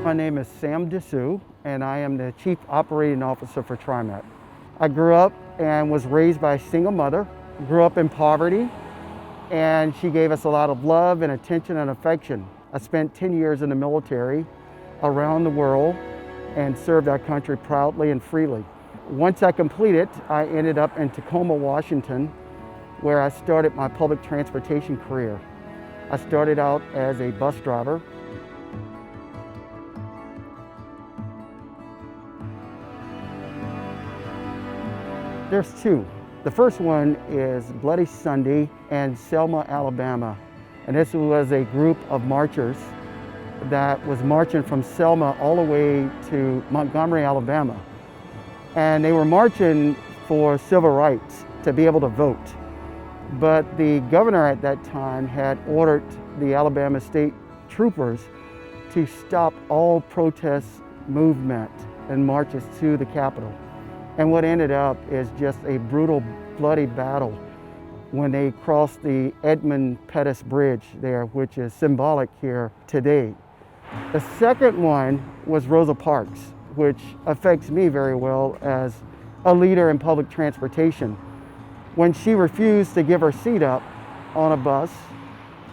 My name is Sam Dessou, and I am the Chief Operating Officer for TriMet. I grew up and was raised by a single mother, grew up in poverty, and she gave us a lot of love and attention and affection. I spent 10 years in the military around the world and served our country proudly and freely. Once I completed, I ended up in Tacoma, Washington, where I started my public transportation career. I started out as a bus driver. There's two. The first one is Bloody Sunday in Selma, Alabama. And this was a group of marchers that was marching from Selma all the way to Montgomery, Alabama. And they were marching for civil rights, to be able to vote. But the governor at that time had ordered the Alabama State Troopers to stop all protest movement and marches to the Capitol. And what ended up is just a brutal, bloody battle when they crossed the Edmund Pettus Bridge there, which is symbolic here today. The second one was Rosa Parks, which affects me very well as a leader in public transportation. When she refused to give her seat up on a bus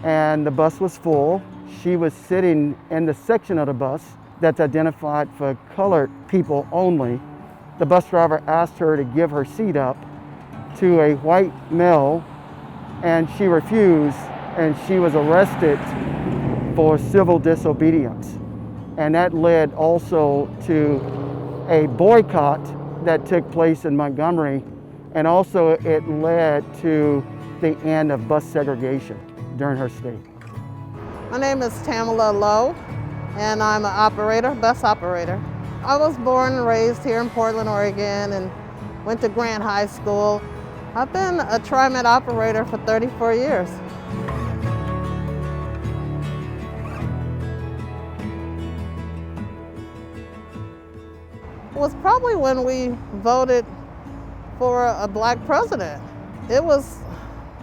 and the bus was full, she was sitting in the section of the bus that's identified for colored people only. The bus driver asked her to give her seat up to a white male, and she refused, and she was arrested for civil disobedience. And that led also to a boycott that took place in Montgomery, and also it led to the end of bus segregation during her stay. My name is Tamala Lowe, and I'm an bus operator. I was born and raised here in Portland, Oregon, and went to Grant High School. I've been a TriMet operator for 34 years. It was probably when we voted for a black president. It was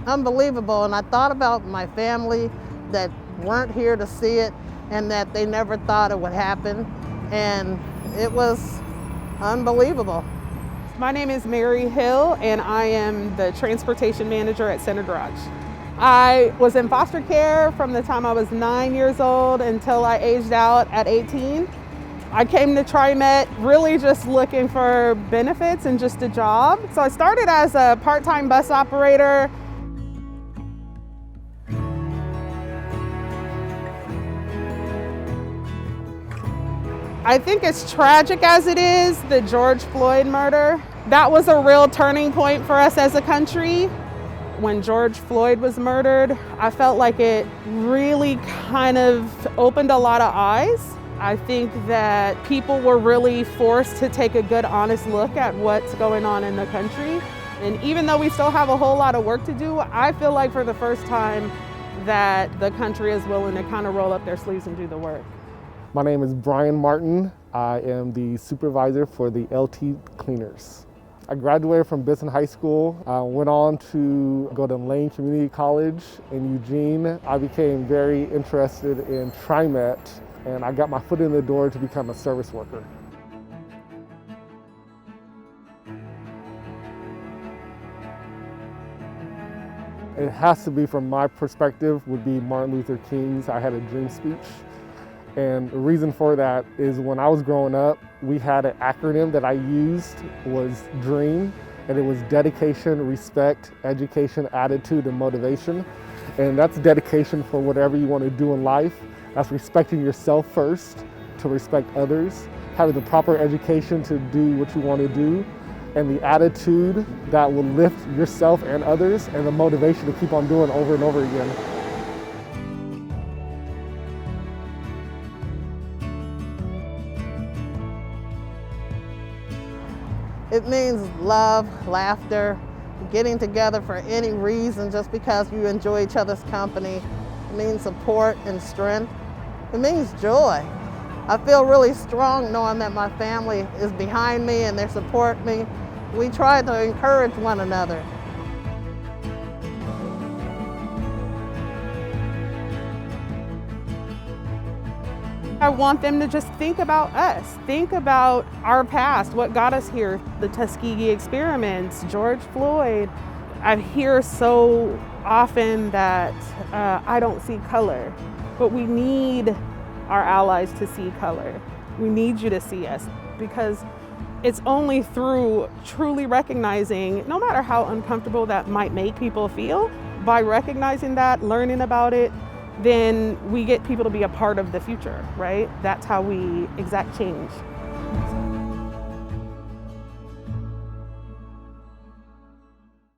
unbelievable, and I thought about my family that weren't here to see it and that they never thought it would happen, and it was unbelievable. My name is Mary Hill, and I am the transportation manager at Center Garage. I was in foster care from the time I was 9 years old until I aged out at 18. I came to TriMet really just looking for benefits and just a job. So I started as a part-time bus operator. I think as tragic as it is, the George Floyd murder, that was a real turning point for us as a country. When George Floyd was murdered, I felt like it really kind of opened a lot of eyes. I think that people were really forced to take a good, honest look at what's going on in the country. And even though we still have a whole lot of work to do, I feel like for the first time that the country is willing to kind of roll up their sleeves and do the work. My name is Brian Martin. I am the supervisor for the LT Cleaners. I graduated from Bisson High School. I went on to go to Lane Community College in Eugene. I became very interested in TriMet, and I got my foot in the door to become a service worker. It has to be, from my perspective, would be Martin Luther King's I Had a Dream speech. And the reason for that is when I was growing up, we had an acronym that I used, was DREAM, and it was dedication, respect, education, attitude, and motivation. And that's dedication for whatever you want to do in life. That's respecting yourself first, to respect others, having the proper education to do what you want to do, and the attitude that will lift yourself and others, and the motivation to keep on doing over and over again. It means love, laughter, getting together for any reason just because you enjoy each other's company. It means support and strength. It means joy. I feel really strong knowing that my family is behind me and they support me. We try to encourage one another. I want them to just think about us, think about our past, what got us here, the Tuskegee experiments, George Floyd. I hear so often that I don't see color, but we need our allies to see color. We need you to see us, because it's only through truly recognizing, no matter how uncomfortable that might make people feel, by recognizing that, learning about it, then we get people to be a part of the future, right? That's how we exact change.